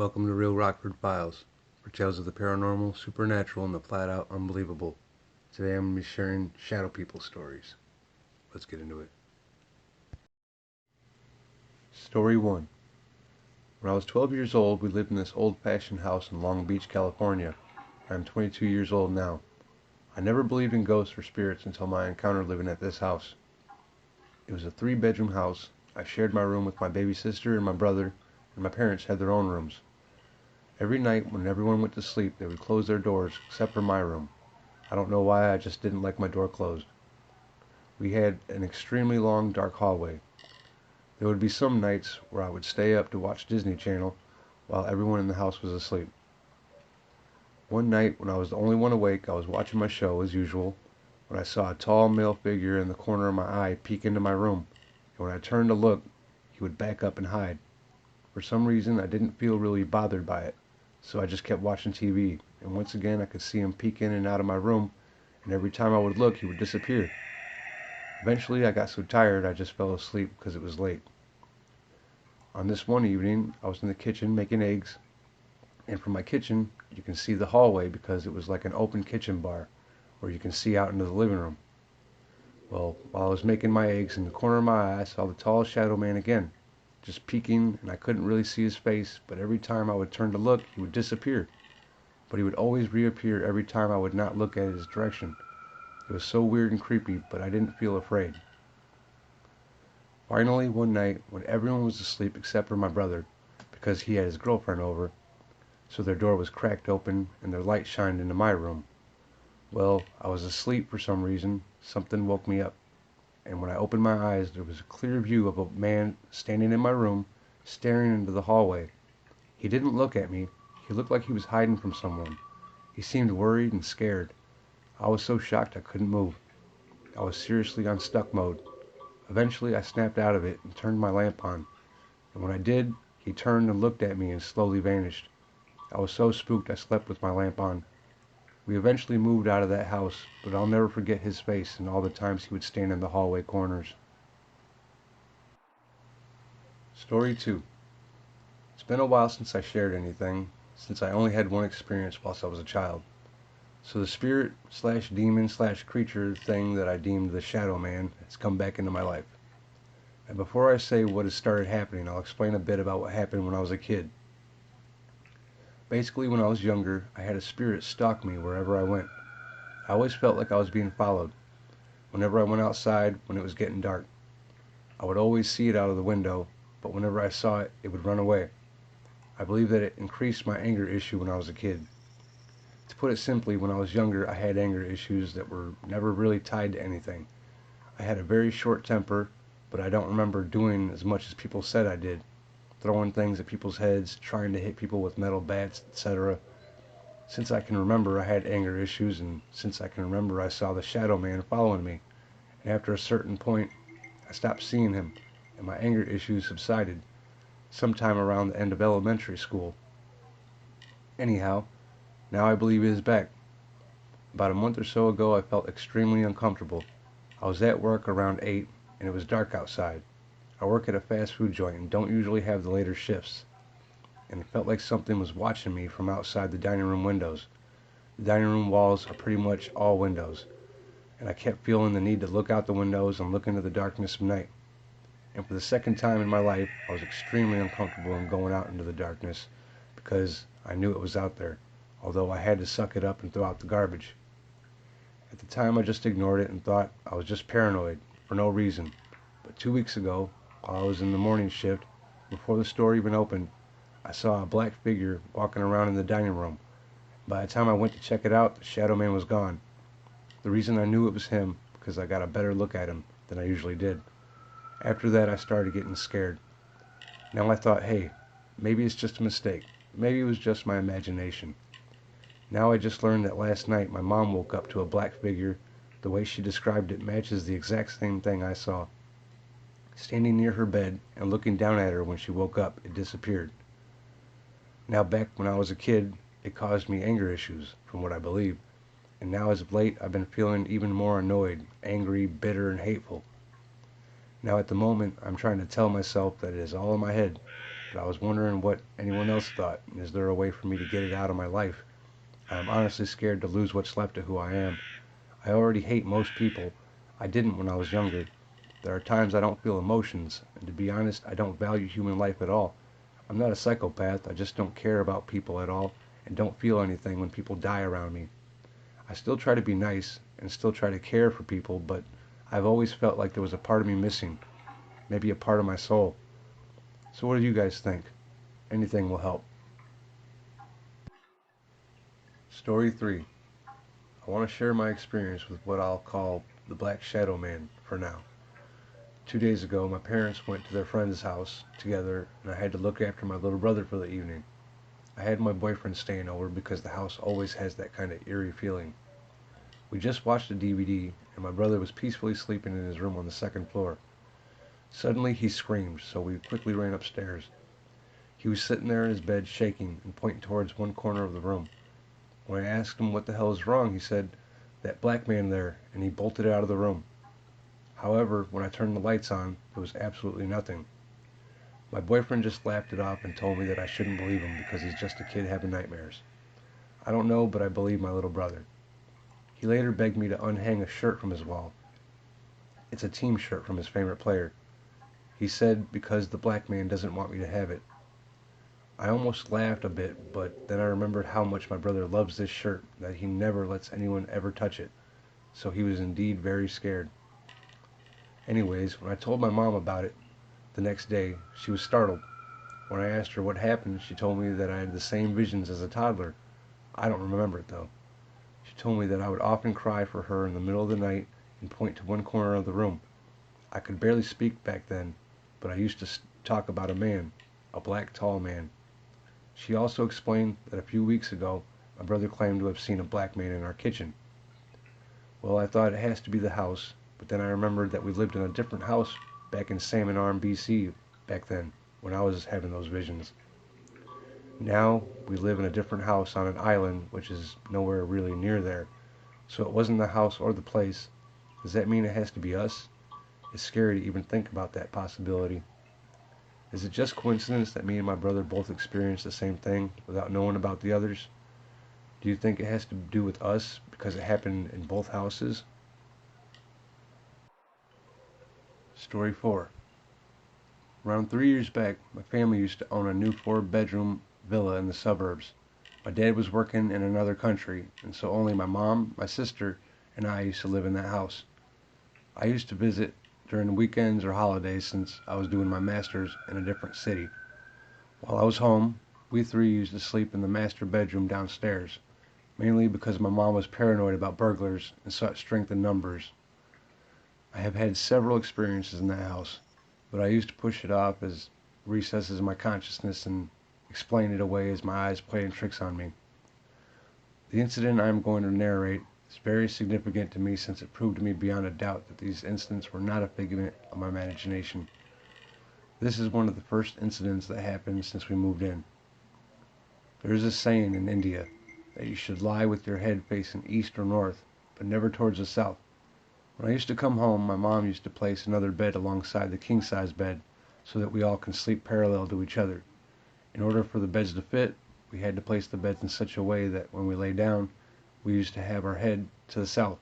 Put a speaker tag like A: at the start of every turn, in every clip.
A: Welcome to Real Rockford Files, for tales of the paranormal, supernatural, and the flat-out unbelievable. Today I'm going to be sharing shadow people stories. Let's get into it. Story 1. When I was 12 years old, we lived in this old-fashioned house in Long Beach, California. I'm 22 years old now. I never believed in ghosts or spirits until my encounter living at this house. It was a 3-bedroom house. I shared my room with my baby sister and my brother, and my parents had their own rooms. Every night when everyone went to sleep, they would close their doors except for my room. I don't know why, I just didn't like my door closed. We had an extremely long, dark hallway. There would be some nights where I would stay up to watch Disney Channel while everyone in the house was asleep. One night, when I was the only one awake, I was watching my show as usual when I saw a tall male figure in the corner of my eye peek into my room, and when I turned to look, he would back up and hide. For some reason, I didn't feel really bothered by it, so I just kept watching TV, and once again I could see him peek in and out of my room, and every time I would look, he would disappear. Eventually, I got so tired I just fell asleep because it was late. On this one evening, I was in the kitchen making eggs, and from my kitchen, you can see the hallway because it was like an open kitchen bar, where you can see out into the living room. Well, while I was making my eggs, in the corner of my eye, I saw the tall shadow man again, just peeking, and I couldn't really see his face, but every time I would turn to look, he would disappear. But he would always reappear every time I would not look at his direction. It was so weird and creepy, but I didn't feel afraid. Finally, one night, when everyone was asleep except for my brother, because he had his girlfriend over, so their door was cracked open and their light shined into my room. Well, I was asleep for some reason. Something woke me up, and when I opened my eyes, there was a clear view of a man standing in my room, staring into the hallway. He didn't look at me. He looked like he was hiding from someone. He seemed worried and scared. I was so shocked I couldn't move. I was seriously on stuck mode. Eventually, I snapped out of it and turned my lamp on, and when I did, he turned and looked at me and slowly vanished. I was so spooked I slept with my lamp on. We eventually moved out of that house, but I'll never forget his face and all the times he would stand in the hallway corners. Story 2. It's been a while since I shared anything, since I only had one experience whilst I was a child. So the spirit slash demon slash creature thing that I deemed the Shadow Man has come back into my life. And before I say what has started happening, I'll explain a bit about what happened when I was a kid. Basically, when I was younger, I had a spirit stalk me wherever I went. I always felt like I was being followed. Whenever I went outside when it was getting dark, I would always see it out of the window, but whenever I saw it, it would run away. I believe that it increased my anger issue when I was a kid. To put it simply, when I was younger, I had anger issues that were never really tied to anything. I had a very short temper, but I don't remember doing as much as people said I did. Throwing things at people's heads, trying to hit people with metal bats, etc. Since I can remember, I had anger issues, and since I can remember, I saw the Shadow Man following me. And after a certain point, I stopped seeing him, and my anger issues subsided, sometime around the end of elementary school. Anyhow, now I believe he is back. About a month or so ago, I felt extremely uncomfortable. I was at work around 8, and it was dark outside. I work at a fast food joint and don't usually have the later shifts, and it felt like something was watching me from outside the dining room windows. The dining room walls are pretty much all windows, and I kept feeling the need to look out the windows and look into the darkness of night. And for the second time in my life, I was extremely uncomfortable in going out into the darkness because I knew it was out there, although I had to suck it up and throw out the garbage. At the time, I just ignored it and thought I was just paranoid for no reason. But 2 weeks ago, while I was in the morning shift, before the store even opened, I saw a black figure walking around in the dining room. By the time I went to check it out, the Shadow Man was gone. The reason I knew it was him, because I got a better look at him than I usually did. After that, I started getting scared. Now I thought, hey, maybe it's just a mistake. Maybe it was just my imagination. Now I just learned that last night my mom woke up to a black figure. The way she described it matches the exact same thing I saw. Standing near her bed and looking down at her when she woke up, it disappeared. Now back when I was a kid, it caused me anger issues, from what I believe. And now as of late, I've been feeling even more annoyed, angry, bitter, and hateful. Now at the moment, I'm trying to tell myself that it is all in my head. but I was wondering what anyone else thought, and is there a way for me to get it out of my life? I'm honestly scared to lose what's left of who I am. I already hate most people. I didn't when I was younger. There are times I don't feel emotions, and to be honest, I don't value human life at all. I'm not a psychopath, I just don't care about people at all, and don't feel anything when people die around me. I still try to be nice, and still try to care for people, but I've always felt like there was a part of me missing, maybe a part of my soul. So what do you guys think? Anything will help. Story 3. I want to share my experience with what I'll call the Black Shadow Man for now. 2 days ago, my parents went to their friend's house together, and I had to look after my little brother for the evening. I had my boyfriend staying over because the house always has that kind of eerie feeling. We just watched a DVD, and my brother was peacefully sleeping in his room on the second floor. Suddenly, he screamed, so we quickly ran upstairs. He was sitting there in his bed, shaking and pointing towards one corner of the room. When I asked him what the hell was wrong, he said, "That black man there," and he bolted out of the room. However, when I turned the lights on, there was absolutely nothing. My boyfriend just laughed it off and told me that I shouldn't believe him because he's just a kid having nightmares. I don't know, but I believe my little brother. He later begged me to unhang a shirt from his wall. It's a team shirt from his favorite player. He said because the black man doesn't want me to have it. I almost laughed a bit, but then I remembered how much my brother loves this shirt, that he never lets anyone ever touch it, so he was indeed very scared. Anyways, when I told my mom about it the next day, she was startled. When I asked her what happened, she told me that I had the same visions as a toddler. I don't remember it though. She told me that I would often cry for her in the middle of the night and point to one corner of the room. I could barely speak back then, but I used to talk about a man, a black tall man. She also explained that a few weeks ago my brother claimed to have seen a black man in our kitchen. Well, I thought it has to be the house, but then I remembered that we lived in a different house back in Salmon Arm, BC back then, when I was having those visions. Now we live in a different house on an island which is nowhere really near there. So it wasn't the house or the place. Does that mean it has to be us? It's scary to even think about that possibility. Is it just coincidence that me and my brother both experienced the same thing without knowing about the others? Do you think it has to do with us because it happened in both houses? Story 4. Around 3 years back, my family used to own a new 4-bedroom villa in the suburbs. My dad was working in another country, and so only my mom, my sister, and I used to live in that house. I used to visit during the weekends or holidays since I was doing my master's in a different city. While I was home, we three used to sleep in the master bedroom downstairs, mainly because my mom was paranoid about burglars and sought strength in numbers. I have had several experiences in that house, but I used to push it off as recesses of my consciousness and explain it away as my eyes playing tricks on me. The incident I am going to narrate is very significant to me since it proved to me beyond a doubt that these incidents were not a figment of my imagination. This is one of the first incidents that happened since we moved in. There is a saying in India that you should lie with your head facing east or north, but never towards the south. When I used to come home, my mom used to place another bed alongside the king-size bed so that we all can sleep parallel to each other. In order for the beds to fit, we had to place the beds in such a way that when we lay down, we used to have our head to the south.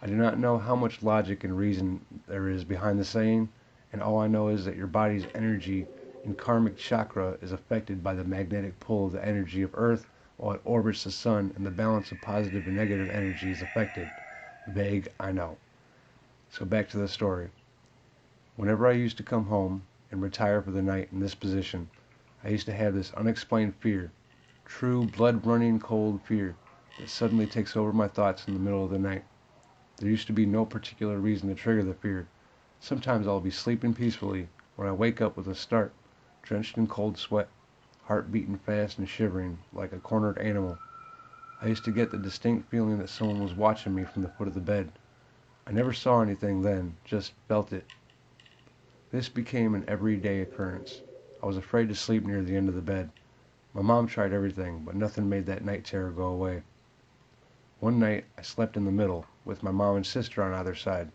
A: I do not know how much logic and reason there is behind the saying, and all I know is that your body's energy in karmic chakra is affected by the magnetic pull of the energy of Earth while it orbits the sun, and the balance of positive and negative energy is affected. Vague, I know. So back to the story. Whenever I used to come home and retire for the night in this position, I used to have this unexplained fear, true blood-running cold fear, that suddenly takes over my thoughts in the middle of the night. There used to be no particular reason to trigger the fear. Sometimes I'll be sleeping peacefully when I wake up with a start, drenched in cold sweat, heart beating fast and shivering like a cornered animal. I used to get the distinct feeling that someone was watching me from the foot of the bed. I never saw anything then, just felt it. This became an everyday occurrence. I was afraid to sleep near the end of the bed. My mom tried everything, but nothing made that night terror go away. One night, I slept in the middle, with my mom and sister on either side.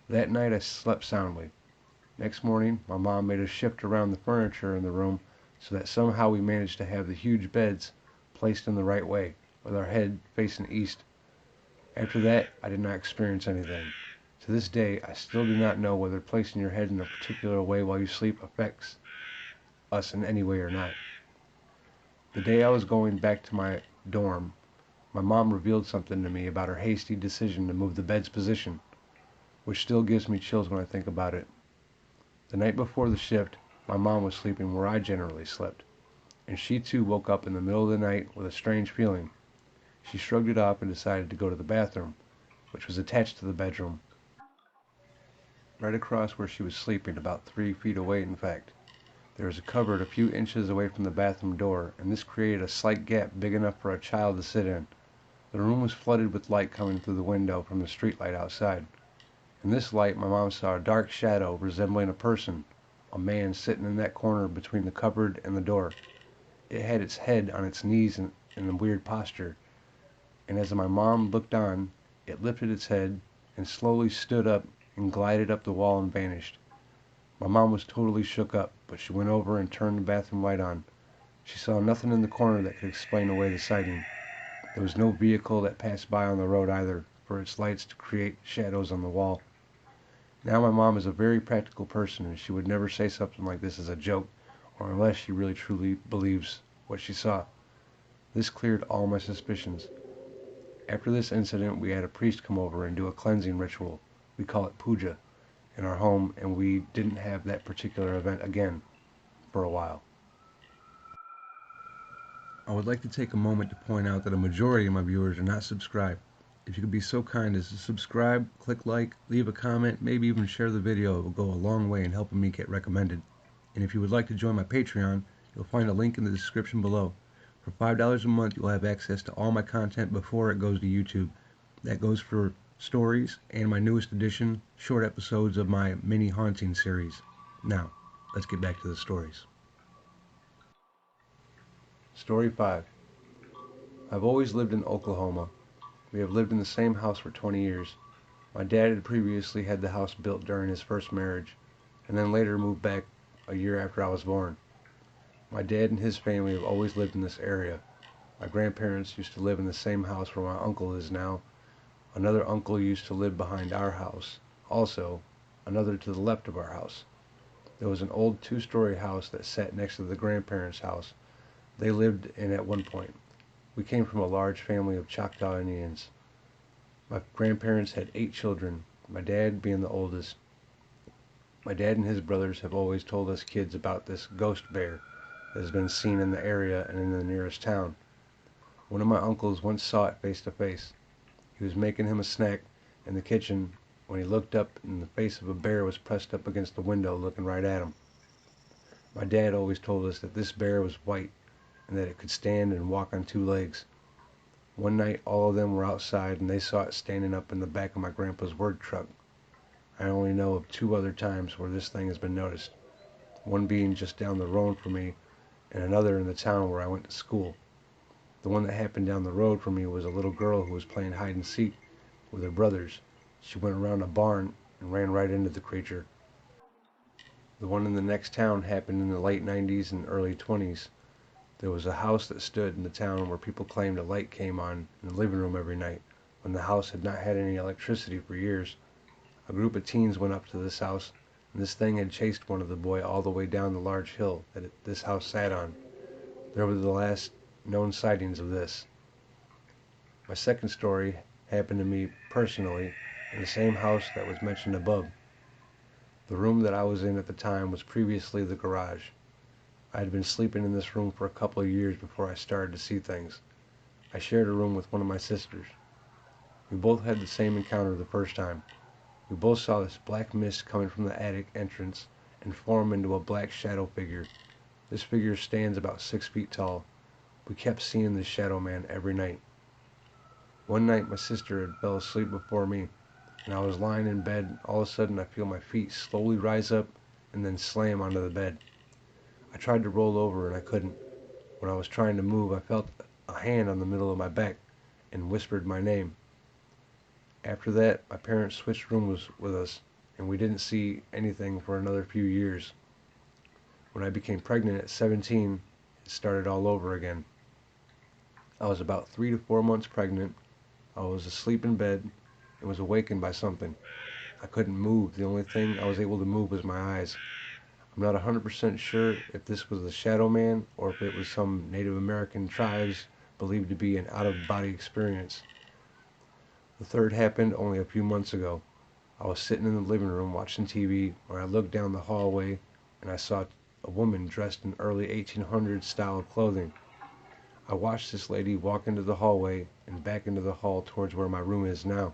A: That night I slept soundly. Next morning, my mom made a shift around the furniture in the room so that somehow we managed to have the huge beds placed in the right way, with our head facing east. After that, I did not experience anything. To this day, I still do not know whether placing your head in a particular way while you sleep affects us in any way or not. The day I was going back to my dorm, my mom revealed something to me about her hasty decision to move the bed's position, which still gives me chills when I think about it. The night before the shift, my mom was sleeping where I generally slept, and she too woke up in the middle of the night with a strange feeling. She shrugged it off and decided to go to the bathroom, which was attached to the bedroom, right across where she was sleeping, about 3 feet away in fact. There was a cupboard a few inches away from the bathroom door, and this created a slight gap big enough for a child to sit in. The room was flooded with light coming through the window from the street light outside. In this light, my mom saw a dark shadow resembling a person, a man sitting in that corner between the cupboard and the door. It had its head on its knees in a weird posture, and as my mom looked on, it lifted its head and slowly stood up and glided up the wall and vanished. My mom was totally shook up, but she went over and turned the bathroom light on. She saw nothing in the corner that could explain away the sighting. There was no vehicle that passed by on the road either, for its lights to create shadows on the wall. Now my mom is a very practical person, and she would never say something like this as a joke, or unless she really truly believes what she saw. This cleared all my suspicions. After this incident, we had a priest come over and do a cleansing ritual. We call it puja in our home, and we didn't have that particular event again for a while. I would like to take a moment to point out that a majority of my viewers are not subscribed. If you could be so kind as to subscribe, click like, leave a comment, maybe even share the video, it will go a long way in helping me get recommended. And if you would like to join my Patreon, you'll find a link in the description below. For $5 a month, you'll have access to all my content before it goes to YouTube. That goes for stories and my newest edition, short episodes of my mini haunting series. Now, let's get back to the stories. Story 5. I've always lived in Oklahoma. We have lived in the same house for 20 years. My dad had previously had the house built during his first marriage, and then later moved back a year after I was born. My dad and his family have always lived in this area. My grandparents used to live in the same house where my uncle is now. Another uncle used to live behind our house. Also, another to the left of our house. There was an old 2-story house that sat next to the grandparents' house they lived in at one point. We came from a large family of Choctaw Indians. My grandparents had 8 children, my dad being the oldest. My dad and his brothers have always told us kids about this ghost bear that has been seen in the area and in the nearest town. One of my uncles once saw it face to face. He was making him a snack in the kitchen when he looked up and the face of a bear was pressed up against the window looking right at him. My dad always told us that this bear was white and that it could stand and walk on 2 legs. One night all of them were outside and they saw it standing up in the back of my grandpa's work truck. I only know of 2 other times where this thing has been noticed, one being just down the road from me and another in the town where I went to school. The one that happened down the road from me was a little girl who was playing hide and seek with her brothers. She went around a barn and ran right into the creature. The one in the next town happened in the late 90s and early 20s. There was a house that stood in the town where people claimed a light came on in the living room every night when the house had not had any electricity for years. A group of teens went up to this house, and this thing had chased one of the boys all the way down the large hill that this house sat on. There were the last known sightings of this. My second story happened to me personally in the same house that was mentioned above. The room that I was in at the time was previously the garage. I had been sleeping in this room for a couple of years before I started to see things. I shared a room with one of my sisters. We both had the same encounter the first time. We both saw this black mist coming from the attic entrance and form into a black shadow figure. This figure stands about 6 feet tall. We kept seeing this shadow man every night. One night my sister had fell asleep before me, and I was lying in bed, and all of a sudden I feel my feet slowly rise up and then slam onto the bed. I tried to roll over and I couldn't. When I was trying to move, I felt a hand on the middle of my back and whispered my name. After that, my parents switched rooms with us, and we didn't see anything for another few years. When I became pregnant at 17, it started all over again. I was about 3 to 4 months pregnant. I was asleep in bed and was awakened by something. I couldn't move. The only thing I was able to move was my eyes. I'm not 100% sure if this was the Shadow Man or if it was some Native American tribes believed to be an out-of-body experience. The third happened only a few months ago. I was sitting in the living room watching TV when I looked down the hallway and I saw a woman dressed in early 1800s style of clothing. I watched this lady walk into the hallway and back into the hall towards where my room is now.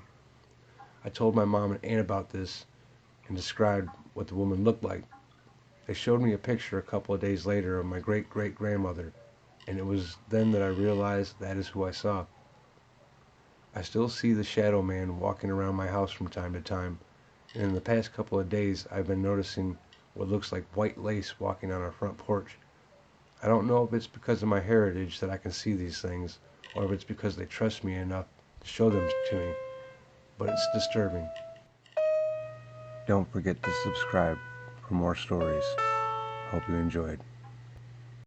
A: I told my mom and aunt about this and described what the woman looked like. They showed me a picture a couple of days later of my great-great-grandmother, and it was then that I realized that is who I saw. I still see the Shadow Man walking around my house from time to time, and in the past couple of days I've been noticing what looks like white lace walking on our front porch. I don't know if it's because of my heritage that I can see these things, or if it's because they trust me enough to show them to me, but it's disturbing. Don't forget to subscribe for more stories. Hope you enjoyed.